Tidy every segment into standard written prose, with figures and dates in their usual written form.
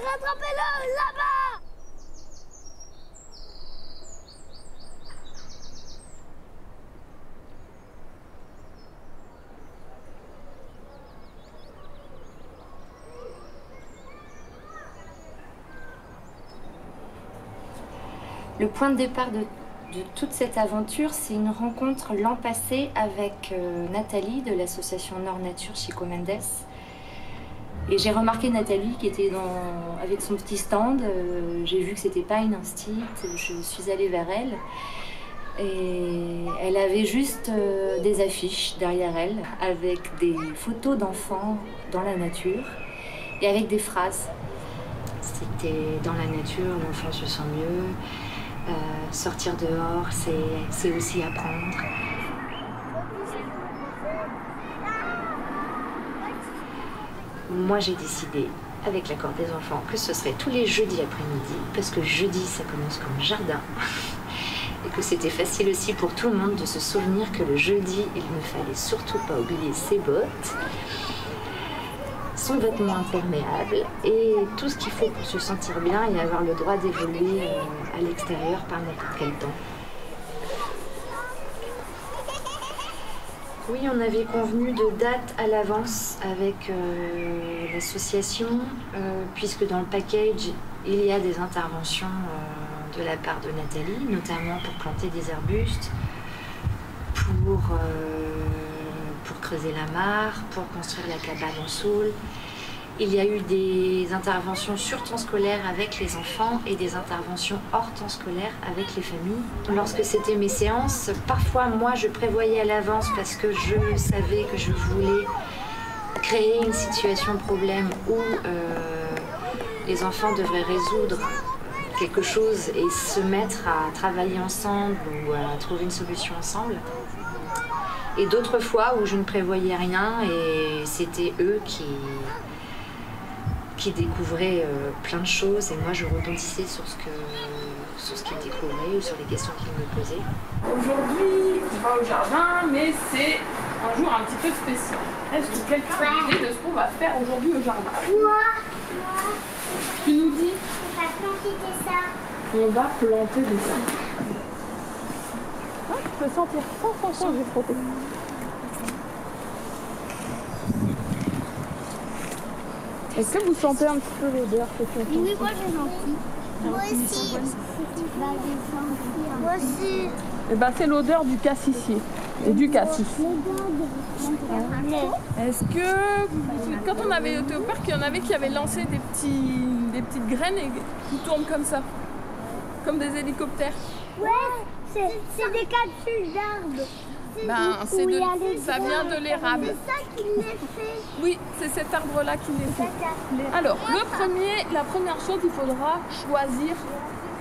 Rattrapez-le là-bas! Le point de départ de toute cette aventure, c'est une rencontre l'an passé avec Nathalie de l'association Nord Nature Chico Mendes. Et j'ai remarqué Nathalie qui était avec son petit stand. J'ai vu que c'était pas une instite. Je suis allée vers elle. Et elle avait juste des affiches derrière elle avec des photos d'enfants dans la nature et avec des phrases. C'était dans la nature, l'enfant se sent mieux. Sortir dehors, c'est aussi apprendre. Moi, j'ai décidé, avec l'accord des enfants, que ce serait tous les jeudis après-midi, parce que jeudi, ça commence comme jardin, et que c'était facile aussi pour tout le monde de se souvenir que le jeudi, il ne fallait surtout pas oublier ses bottes, son vêtement imperméable, et tout ce qu'il faut pour se sentir bien et avoir le droit d'évoluer à l'extérieur par n'importe quel temps. Oui, on avait convenu de date à l'avance avec l'association, puisque dans le package, il y a des interventions de la part de Nathalie, notamment pour planter des arbustes, pour creuser la mare, pour construire la cabane en saule. Il y a eu des interventions sur temps scolaire avec les enfants et des interventions hors temps scolaire avec les familles. Lorsque c'était mes séances, parfois moi je prévoyais à l'avance parce que je savais que je voulais créer une situation problème où les enfants devraient résoudre quelque chose et se mettre à travailler ensemble ou à trouver une solution ensemble. Et d'autres fois où je ne prévoyais rien et c'était eux qui découvraient plein de choses et moi je rebondissais sur ce qu'ils découvraient ou sur les questions qu'ils me posaient. Aujourd'hui, on va au jardin, mais c'est un jour un petit peu spécial. Est-ce que quelqu'un a une idée de ce qu'on va faire aujourd'hui au jardin? Moi. Tu nous dis? On va planter des arbres. On va planter des arbres. Ah, tu peux sentir ça, j'ai frotté. Est-ce que vous sentez un petit peu l'odeur que tu entends? Oui, moi j'ai senti. Moi aussi. Moi aussi. Eh ben, c'est l'odeur du cassissier et du cassis. Est-ce que, quand on avait été au parc, il y en avait qui avaient lancé des petites graines et qui tournent comme ça, comme des hélicoptères? Ouais, c'est des capsules d'arbres. Ben, ça vient de l'érable. C'est ça qui les fait. Oui, c'est cet arbre-là qui les fait. Alors, la première chose, il faudra choisir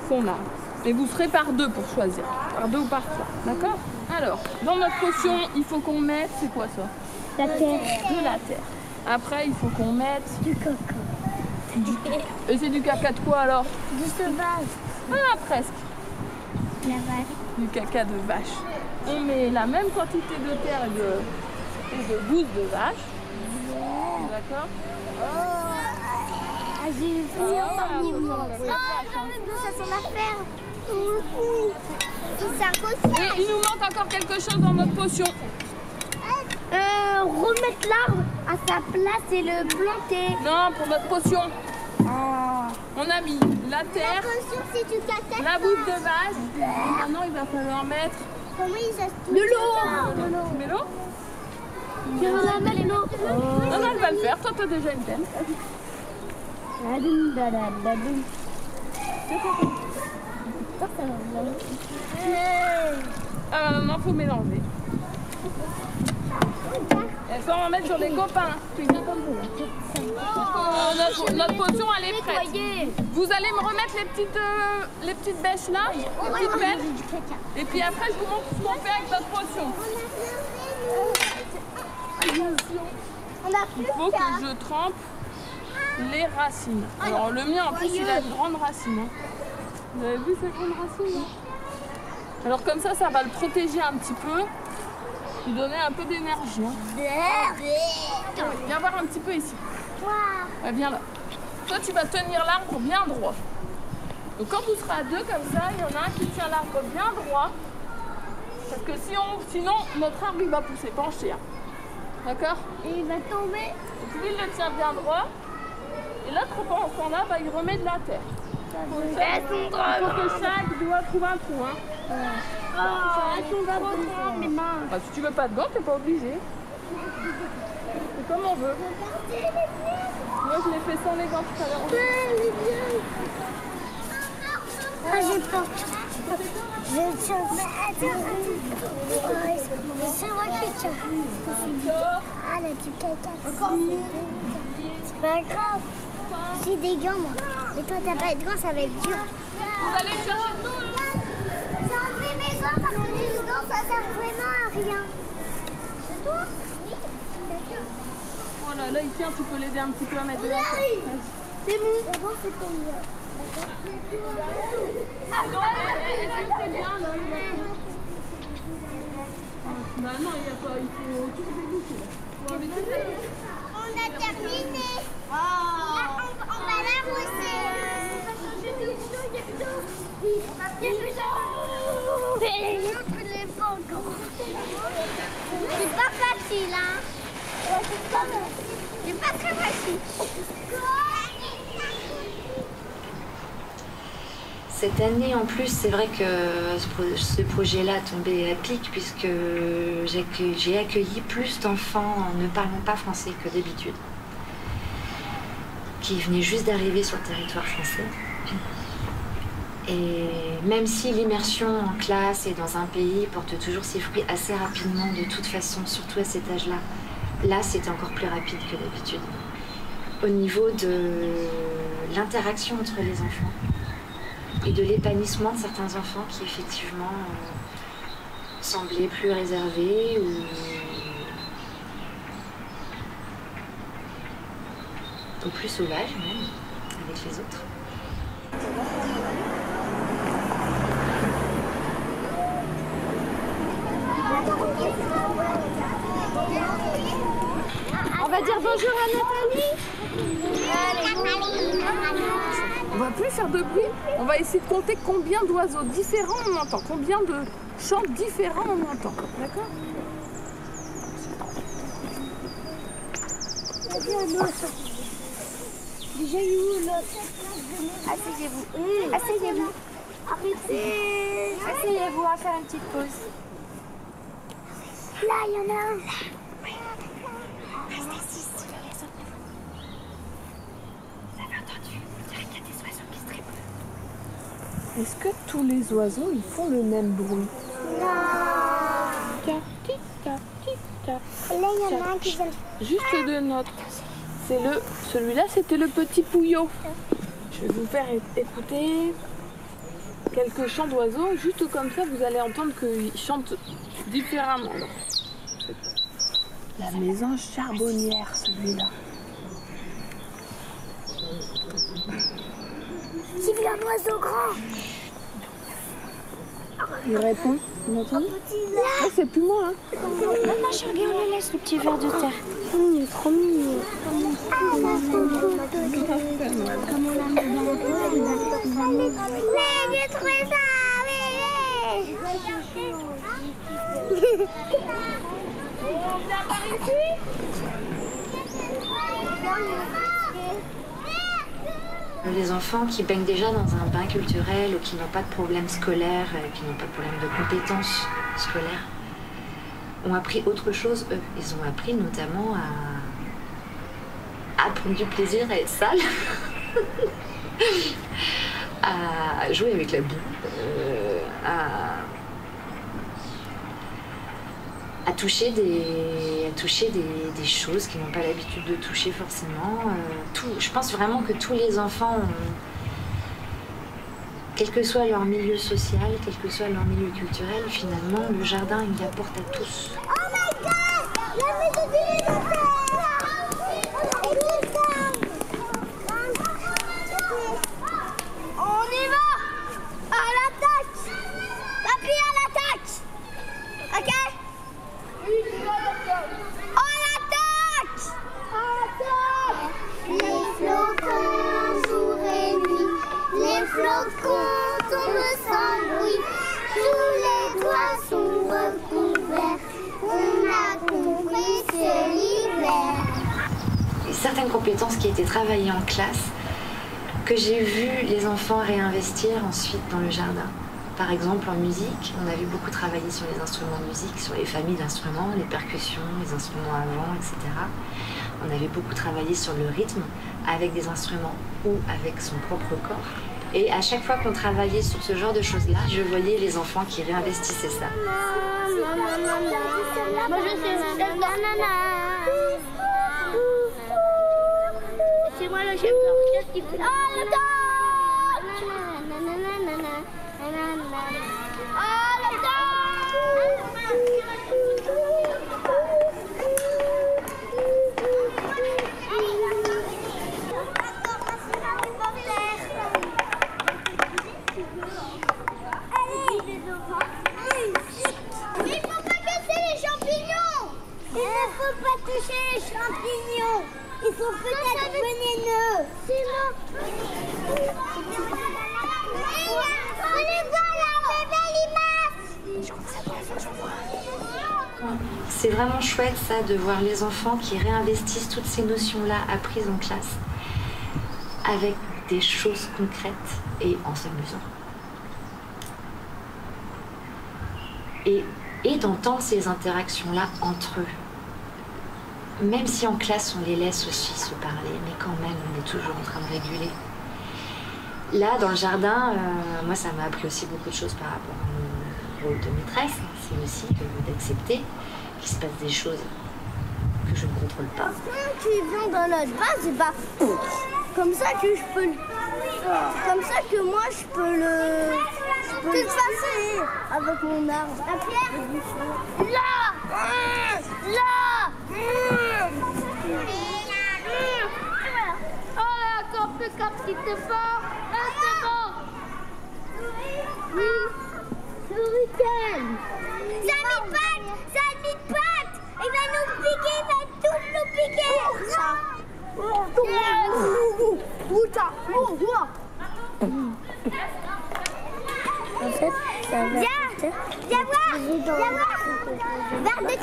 son arbre. Et vous serez par deux pour choisir. Par deux ou par trois. D'accord? Alors, dans notre potion, il faut qu'on mette, c'est quoi ça? La terre. De la terre. Après, il faut qu'on mette Du caca. Et c'est du caca de quoi alors? Du sauvage. Ah, presque. La vache. Du caca de vache. On met la même quantité de terre et de bouse de vache. D'accord? Ah, j'ai eu parmi vous. Ça son affaire. C'est un costume. Et il nous manque encore quelque chose dans notre potion. Remettre l'arbre à sa place et le planter. Non, pour notre potion. On a mis la terre, la bouse de vache. Et maintenant, il va falloir mettre de l'eau. Tu mets l'eau? Je veux la mettre l'eau. Non, elle va le faire. Toi, tu as déjà une peine. Ah non, faut mélanger. Et ça, on va mettre sur les copains. Notre potion, elle est prête. Vous allez me remettre les petites bêches là, les petites bêches. Et puis après, je vous montre ce qu'on fait avec notre potion. Il faut que je trempe les racines. Alors le mien en plus il a de grandes racines. Hein. Vous avez vu ces grandes racines? Alors comme ça va le protéger un petit peu, lui donner un peu d'énergie. Hein. Viens voir un petit peu ici. Ouais, viens là. Toi tu vas tenir l'arbre bien droit. Donc quand vous serez à deux comme ça, il y en a un qui tient l'arbre bien droit. Parce que sinon notre arbre il va pousser penché. Hein. D'accord? Et il va tomber. Donc lui il le tient bien droit. Et l'autre pendant ce temps-là, il remet de la terre. Il faut que chaque doigt trouve un trou. Hein. Bah, si tu veux pas dedans, t'es pas obligé. C'est comme on veut. Moi je l'ai fait sans les gants tout à l'heure. Ah, j'ai peur. Je chante. C'est moi qui chante. Ah, là, tu caca. C'est pas grave. J'ai des gants, moi. Mais toi, t'as pas de gants, ça va être dur. Vous allez chercher tout. J'ai enlevé mes gants parce que les gants, ça sert vraiment à rien. C'est toi? Oui. Voilà, là, il tient, tu peux l'aider un petit peu à mettre de la terre. C'est bon. C'est bon, c'est ton mieux. Bah non, il faut tout déboucher. On a terminé. Là, on va l'arroser. C'est pas facile, hein. C'est pas très facile. Cette année, en plus, c'est vrai que ce projet-là a tombé à pic puisque j'ai accueilli plus d'enfants ne parlant pas français que d'habitude, qui venaient juste d'arriver sur le territoire français. Et même si l'immersion en classe et dans un pays porte toujours ses fruits assez rapidement, de toute façon, surtout à cet âge-là, là, c'était encore plus rapide que d'habitude. Au niveau de l'interaction entre les enfants, et de l'épanouissement de certains enfants qui effectivement semblaient plus réservés ou plus sauvages même avec les autres. On va dire bonjour à Nathalie. On va plus faire de bruit. On va essayer de compter combien d'oiseaux différents on entend, combien de chants différents on entend. D'accord? Déjà, il est où l'autre? Asseyez-vous. Asseyez-vous. Arrêtez. Asseyez-vous, on va faire une petite pause. Là, il y en a un. Est-ce que tous les oiseaux ils font le même bruit? Non. Là, il y en a un qui vient. Juste de notre. Celui-là, c'était le petit pouillot. Je vais vous faire écouter quelques chants d'oiseaux. Juste comme ça, vous allez entendre qu'ils chantent différemment. La maison charbonnière, celui-là. J'ai vu un oiseau grand. Il répond. Vous entendez? Oh, c'est plus moi. Hein. Maman, chérie, on le laisse, le petit ver de terre. Il est trop mignon. Mais j'ai trouvé ça. On vient par ici? Les enfants qui baignent déjà dans un bain culturel ou qui n'ont pas de problème scolaire, qui n'ont pas de problème de compétences scolaires, ont appris autre chose, eux. Ils ont appris notamment à prendre du plaisir, à être sale, à jouer avec la boue, à toucher des choses qu'ils n'ont pas l'habitude de toucher forcément. Je pense vraiment que tous les enfants, quel que soit leur milieu social, quel que soit leur milieu culturel, finalement, le jardin, il apporte à tous. Oh my god! La maison du dinosaure! certaines compétences qui étaient travaillées en classe que j'ai vu les enfants réinvestir ensuite dans le jardin. Par exemple, en musique, on avait beaucoup travaillé sur les instruments de musique, sur les familles d'instruments, les percussions, les instruments à vent, etc. On avait beaucoup travaillé sur le rythme avec des instruments ou avec son propre corps. Et à chaque fois qu'on travaillait sur ce genre de choses-là, je voyais les enfants qui réinvestissaient ça. Moi, je sais. C'est moi le chef d'orchestre qui fait. Oh, le temps! Toucher les champignons, ils sont peut-être vénéneux. C'est bon. On les voit là, bébé limace. C'est vraiment chouette ça de voir les enfants qui réinvestissent toutes ces notions-là apprises en classe avec des choses concrètes et en s'amusant. Et d'entendre ces interactions-là entre eux. Même si en classe on les laisse aussi se parler, mais quand même on est toujours en train de réguler. Là dans le jardin, moi ça m'a appris aussi beaucoup de choses par rapport au rôle de maîtresse. C'est aussi d'accepter qu'il se passe des choses que je ne contrôle pas. Tu viens dans notre base, et bah comme ça que je peux comme ça que moi je peux le passer avec mon arbre. La pierre là. Oh, encore plus qu'un petit effort. C'est bon. Oui. Ce week-end. Ça a mis de pattes. Il va nous piquer, il va tous nous piquer. En fait, ça va. Viens voir.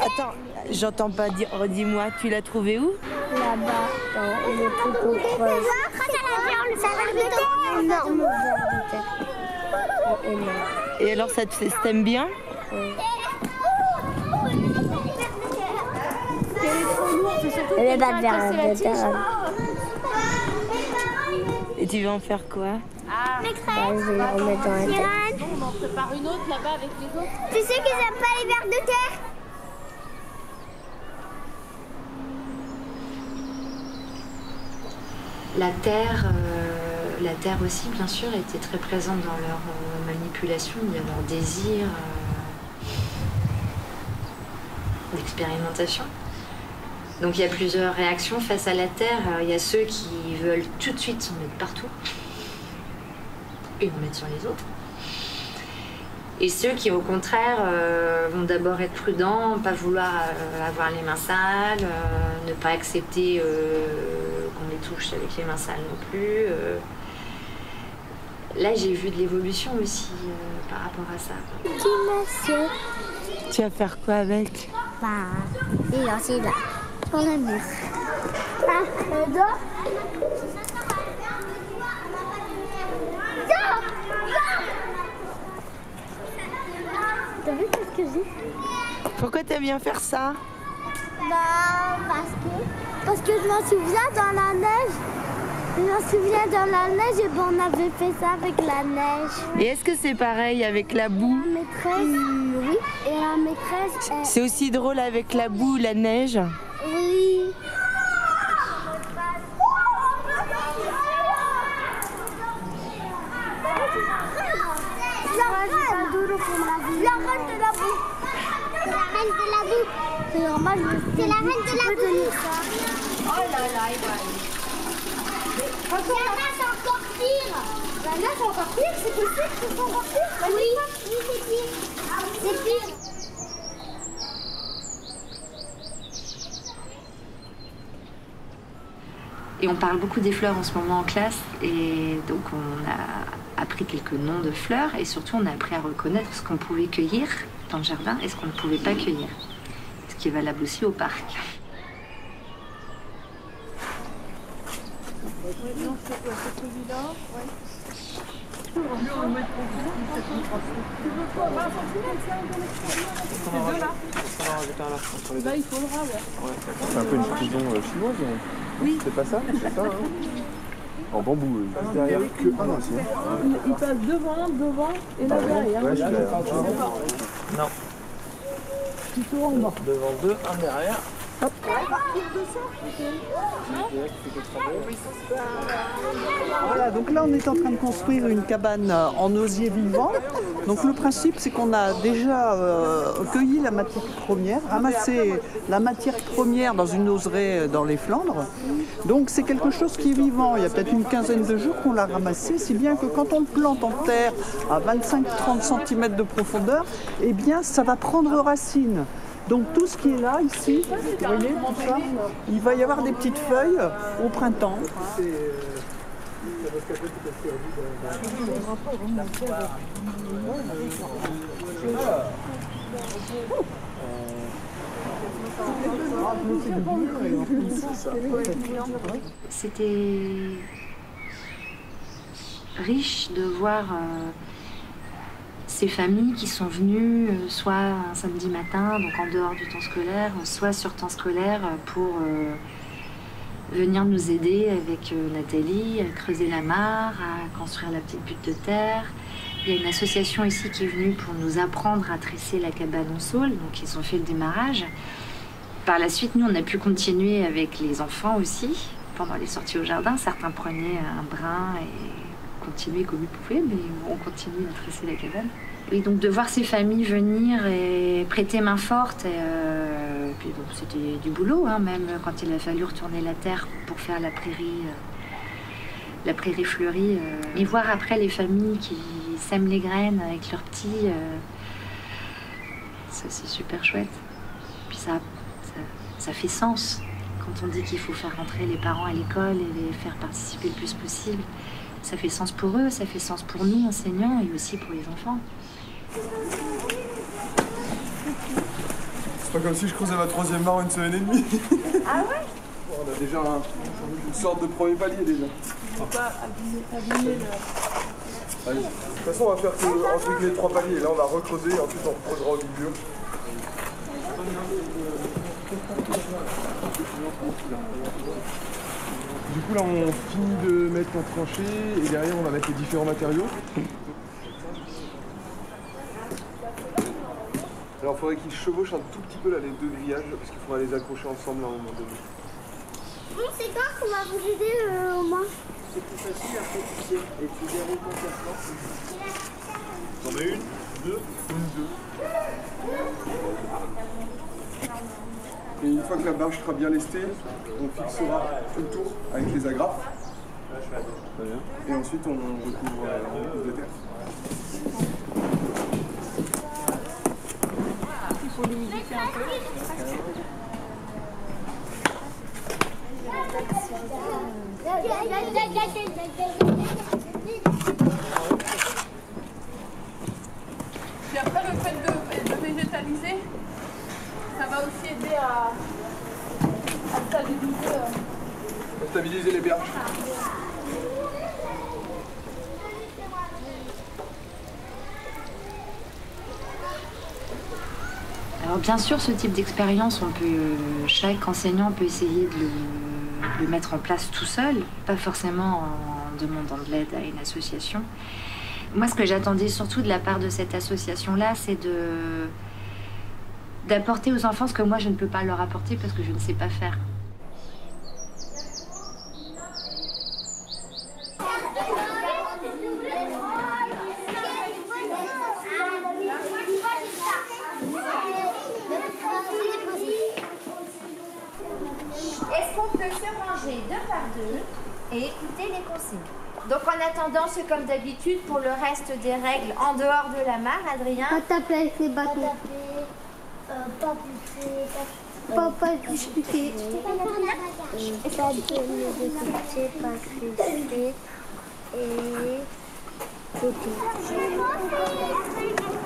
Attends, j'entends pas dire. Redis-moi, tu l'as trouvé où? Là-bas, dans le truc au creuse. Ça va énorme ver de terre. Et alors, ça t'aime bien? Elle est pas de ver de terre. Et tu veux en faire quoi? Je vais la remettre dans la tête. On en prépare une autre là-bas avec les autres. Tu sais qu'ils n'aiment pas les vers de terre? La terre aussi, bien sûr, était très présente dans leur manipulation, dans leur désir d'expérimentation. Donc il y a plusieurs réactions face à la terre. Il y a ceux qui veulent tout de suite s'en mettre partout et en mettre sur les autres. Et ceux qui, au contraire, vont d'abord être prudents, pas vouloir avoir les mains sales, ne pas accepter qu'on les touche avec les mains sales non plus. Là, j'ai vu de l'évolution aussi par rapport à ça. Petit monsieur. Tu vas faire quoi avec? Bah, il est assis là, sur le mur. Ah, dehors. T'as vu ce que j'ai? Pourquoi t'aimes bien faire ça? Bah, parce que je m'en souviens dans la neige. Je m'en souviens dans la neige et ben on avait fait ça avec la neige. Et est-ce que c'est pareil avec la boue? La maîtresse, oui. Et la maîtresse, C'est aussi drôle avec la boue ou la neige? oui. La reine de la boue. La reine de la boue. C'est normal. C'est la reine de la boue. Oh là là, il va. La nage c'est encore pire. La nage c'est encore pire. C'est possible que c'est encore pire. Oui, c'est pire. C'est pire. Et on parle beaucoup des fleurs en ce moment en classe, et donc on a appris quelques noms de fleurs, et surtout on a appris à reconnaître ce qu'on pouvait cueillir dans le jardin et ce qu'on ne pouvait pas cueillir. Ce qui est valable aussi au parc. C'est celui-là. Ouais. Tu veux quoi, 20 cm, tiens, de l'extérieur. C'est deux là. Là, il faudra, ouais. C'est un peu une prison chinoise. Oui. C'est pas ça? C'est ça, hein? En bambou. Derrière que un ancien. Il passe devant et là derrière. Ouais, je l'ai. Non. Plutôt en bas. Devant deux, un derrière. Hop. Voilà, donc là on est en train de construire une cabane en osier vivant. Donc le principe c'est qu'on a déjà cueilli la matière première, ramassé la matière première dans une oseraie dans les Flandres. Donc c'est quelque chose qui est vivant. Il y a peut-être une quinzaine de jours qu'on l'a ramassé, si bien que quand on le plante en terre à 25-30 cm de profondeur, eh bien ça va prendre racine. Donc tout ce qui est là, ici, vous voyez, tout ça, il va y avoir des petites feuilles au printemps. C'était riche de voir ces familles qui sont venues soit un samedi matin, donc en dehors du temps scolaire, soit sur temps scolaire pour venir nous aider avec Nathalie à creuser la mare, à construire la petite butte de terre. Il y a une association ici qui est venue pour nous apprendre à tresser la cabane en saule, donc ils ont fait le démarrage. Par la suite, nous, on a pu continuer avec les enfants aussi, pendant les sorties au jardin. Certains prenaient un brin et continuaient comme ils pouvaient, mais on continue à tresser la cabane. Et donc de voir ces familles venir et prêter main forte, puis donc c'était du boulot, hein, même quand il a fallu retourner la terre pour faire la prairie fleurie. Et voir après les familles qui sèment les graines avec leurs petits, ça c'est super chouette. Puis ça fait sens quand on dit qu'il faut faire rentrer les parents à l'école et les faire participer le plus possible. Ça fait sens pour eux, ça fait sens pour nous, enseignants, et aussi pour les enfants. C'est pas comme si je creusais ma troisième mare une semaine et demie. Ah ouais? On a déjà une sorte de premier palier déjà. Faut pas abîmer le... Allez. De toute façon, on va faire entre les trois paliers. Là, on va recreuser et ensuite on creusera au milieu. Du coup, là, on finit de mettre en tranchée et derrière, on va mettre les différents matériaux. Alors, il faudrait qu'ils chevauchent un tout petit peu là, les deux grillages parce qu'il faudra les accrocher ensemble à un moment donné. Bon, c'est toi qui m'a vous aider au moins. C'est plus facile après tu sais, et tu déroules complètement. T'en as une, deux, deux. Et une fois que la bâche sera bien lestée, on fixera tout le tour avec les agrafes. Et ensuite on recouvre de terre. Il faut l'humidifier un peu. Puis après le fait de végétaliser, ça va aussi aider à Stabiliser les berges. Alors bien sûr, ce type d'expérience, chaque enseignant peut essayer de le mettre en place tout seul, pas forcément en demandant de l'aide à une association. Moi, ce que j'attendais surtout de la part de cette association-là, c'est d'apporter aux enfants ce que moi je ne peux pas leur apporter parce que je ne sais pas faire. Est-ce qu'on peut se ranger deux par deux et écouter les consignes? Donc en attendant, c'est comme d'habitude pour le reste des règles en dehors de la mare, Adrien. Pas taper avec les bâtons. Pas pousser. Pas discuter. Pas discuter, pas critiquer. Et côté.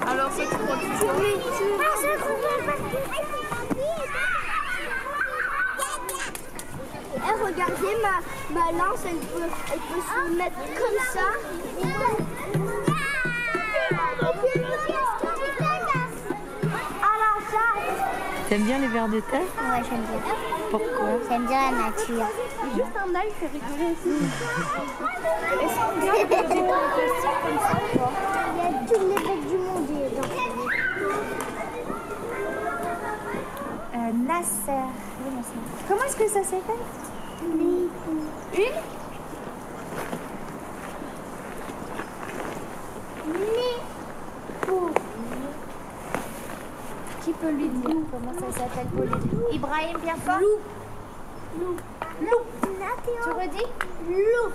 Alors c'est trop Eh, regardez, ma lance, elle peut se mettre comme ça. À la chasse. T'aimes bien les vers de terre? Ouais, j'aime bien. Pourquoi? J'aime bien la nature. Juste un œil, c'est rigolo aussi. Est-ce qu'on regarde des questions comme ça? Il y a toutes les bêtes du monde dans Nasser. Comment est-ce que ça s'appelle? Une? Qui peut lui dire comment ça s'appelle pour lui? Ibrahim, bien fort. Loup. Tu redis? Loup.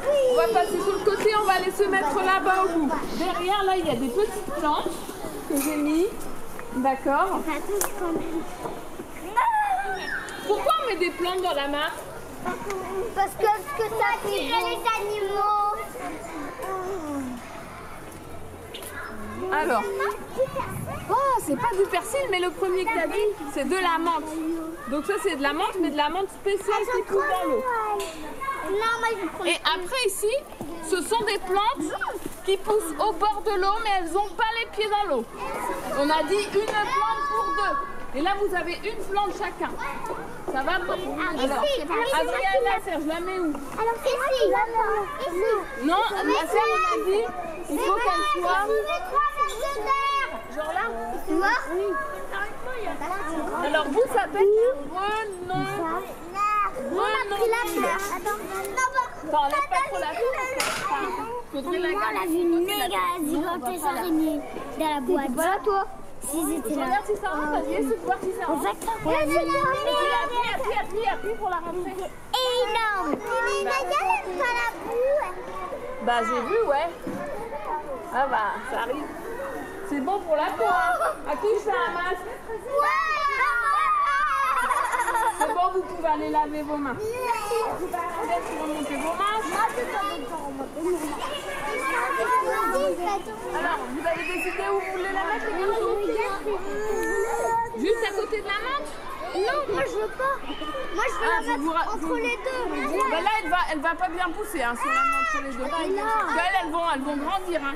On va passer sur le côté, on va aller se mettre là-bas au bout. Derrière, là, il y a des petites plantes que j'ai mis. D'accord. Pas tous quand même. Pourquoi on met des plantes dans la mare? Parce que ça attire les animaux. Alors. Oh, c'est pas du persil, mais le premier que t'as dit, c'est de la menthe. Donc ça, c'est de la menthe, mais de la menthe spéciale qui pousse dans l'eau. Non, moi je prends. Et après ici, ce sont des plantes qui poussent au bord de l'eau, mais elles n'ont pas les pieds dans l'eau. On a dit une plante pour deux. Et là, vous avez une plante chacun. Ça va? Alors, Adrien et Nasser, je la mets où? Alors ici. Non, Nasser, on a dit, il faut qu'elle soit... Genre là? Tu vois? Oui. Alors vous, ça s'appelle renom. Attends, enlève pas trop la peau. Faudrait la On a vu une méga gigantesque araignée dans la boîte. Voilà toi. Si c'était là. Regarde si ça rentre, vas-y, essaie de voir si ça rentre. Appuie pour la rentrer. Énorme. Mais regarde pas la boue. Bah j'ai vu, ouais. Ah bah, ça arrive. C'est bon pour la peau, hein. À qui je fais un masque? C'est bon, vous pouvez aller laver vos mains. Peut-être pour remonter vos mains. Alors, vous avez décidé où vous voulez la mettre, les garçons? Juste à côté de la menthe? Non, moi je veux pas. Moi je veux la mettre entre les deux. Bah là, elle va pas bien pousser, hein, si on la met entre les deux. Elles vont grandir, hein.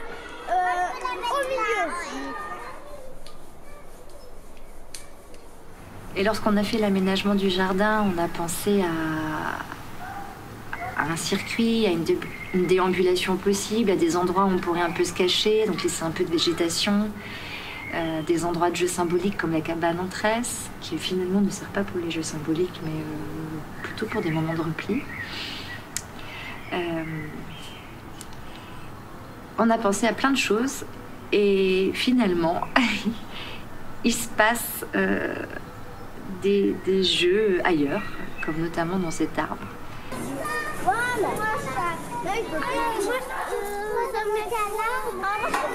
Au milieu. Et lorsqu'on a fait l'aménagement du jardin, on a pensé à un circuit, à une déambulation possible, à des endroits où on pourrait un peu se cacher, donc laisser un peu de végétation, des endroits de jeux symboliques comme la cabane en tresse, qui finalement ne sert pas pour les jeux symboliques, mais plutôt pour des moments de repli. On a pensé à plein de choses et finalement, il se passe des jeux ailleurs, comme notamment dans cet arbre. Voilà.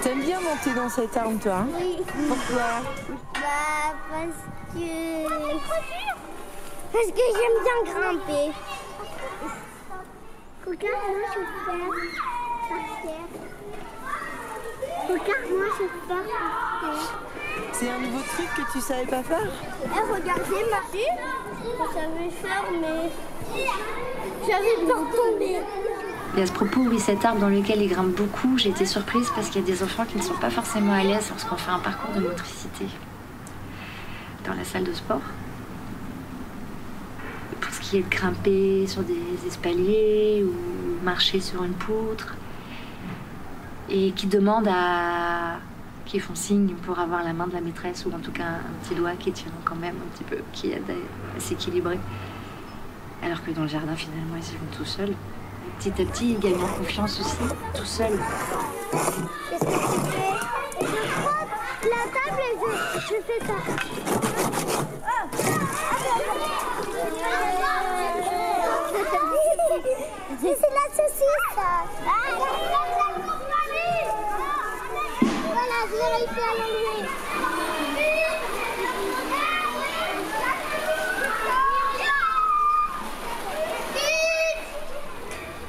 T'aimes bien monter dans cet arbre, toi, hein? Oui. Pourquoi? Bah parce que j'aime bien grimper. Regarde-moi, je peux faire. Regarde-moi, je peux faire. C'est un nouveau truc que tu savais pas faire? Eh, regardez, ma fille, je savais faire, mais j'avais peur de tomber. Et à ce propos, oui, cet arbre dans lequel il grimpe beaucoup, j'ai été surprise parce qu'il y a des enfants qui ne sont pas forcément à l'aise lorsqu'on fait un parcours de motricité dans la salle de sport. Pour ce qui est de grimper sur des espaliers ou marcher sur une poutre, et qui demandent qui font signe pour avoir la main de la maîtresse, ou en tout cas un petit doigt qui tient quand même un petit peu, qui aide à s'équilibrer. Alors que dans le jardin, finalement, ils y vont tout seuls. Petit à petit, ils gagnent en confiance aussi, tout seuls. Qu'est-ce que tu fais? Je prends la table et je fais ça. C'est la saucisse. Voilà, je l'ai réussi à l'enlever.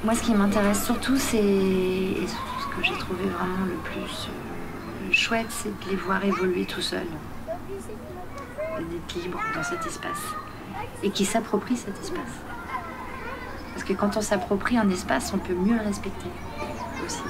Moi, ce qui m'intéresse surtout, et ce que j'ai trouvé vraiment le plus chouette, c'est de les voir évoluer tout seuls. d'être libre dans cet espace et qui s'approprie cet espace. Parce que quand on s'approprie un espace, on peut mieux le respecter aussi.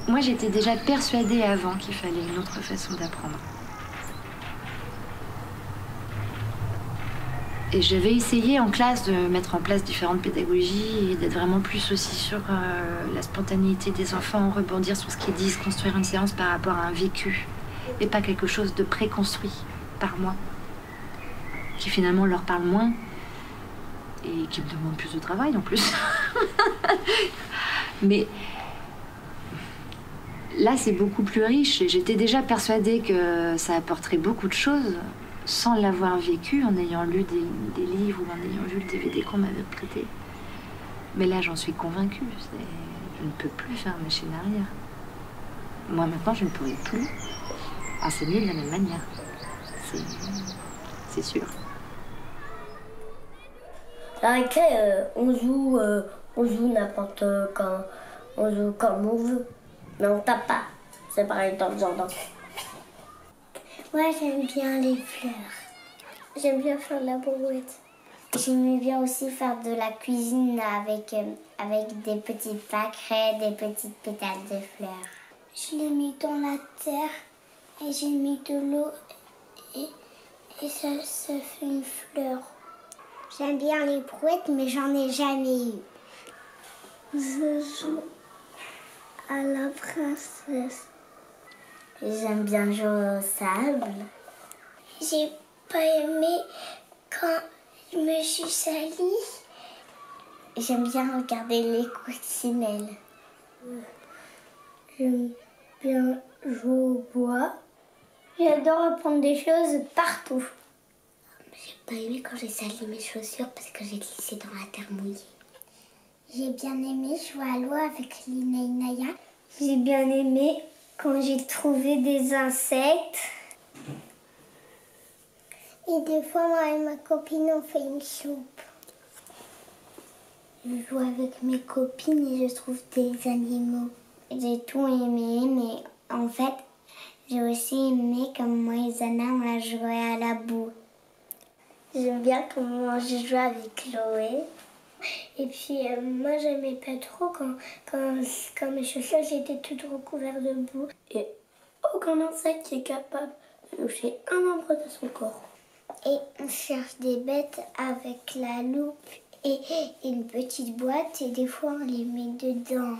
Moi, j'étais déjà persuadée avant qu'il fallait une autre façon d'apprendre. Et j'avais essayé en classe de mettre en place différentes pédagogies et d'être vraiment plus aussi sur la spontanéité des enfants, rebondir sur ce qu'ils disent, construire une séance par rapport à un vécu et pas quelque chose de préconstruit par moi, qui finalement leur parle moins et qui me demande plus de travail en plus. Mais là, c'est beaucoup plus riche. J'étais déjà persuadée que ça apporterait beaucoup de choses sans l'avoir vécu, en ayant lu des livres ou en ayant vu le DVD qu'on m'avait prêté. Mais là, j'en suis convaincue. Je ne peux plus faire machine arrière. Moi, maintenant, je ne pourrai plus enseigner de la même manière. C'est sûr. La récré, on joue n'importe quand. On joue comme on veut. Mais on tape pas. C'est pareil dans le jardin. Moi, j'aime bien les fleurs. J'aime bien faire de la brouette. J'aimais bien aussi faire de la cuisine avec des petits pâquerettes, des petites pétales de fleurs. Je l'ai mis dans la terre et j'ai mis de l'eau et ça fait une fleur. J'aime bien les brouettes, mais j'en ai jamais eu. Je joue à la princesse. J'aime bien jouer au sable. J'ai pas aimé quand je me suis salie. J'aime bien regarder les coccinelles. J'aime bien jouer au bois. J'adore apprendre des choses partout. J'ai pas aimé quand j'ai sali mes chaussures parce que j'ai glissé dans la terre mouillée. J'ai bien aimé jouer à l'eau avec Lina et Naya. J'ai bien aimé quand j'ai trouvé des insectes. Et des fois, moi et ma copine, on fait une soupe. Je joue avec mes copines et je trouve des animaux. J'ai tout aimé, mais en fait, j'ai aussi aimé comme moi et Zana, on a joué à la boue. J'aime bien comment je joue avec Chloé. Et puis, moi, j'aimais pas trop quand mes chaussures étaient toutes recouvertes de boue. Et aucun insecte qui est capable de toucher un membre de son corps. Et on cherche des bêtes avec la loupe et une petite boîte et des fois on les met dedans.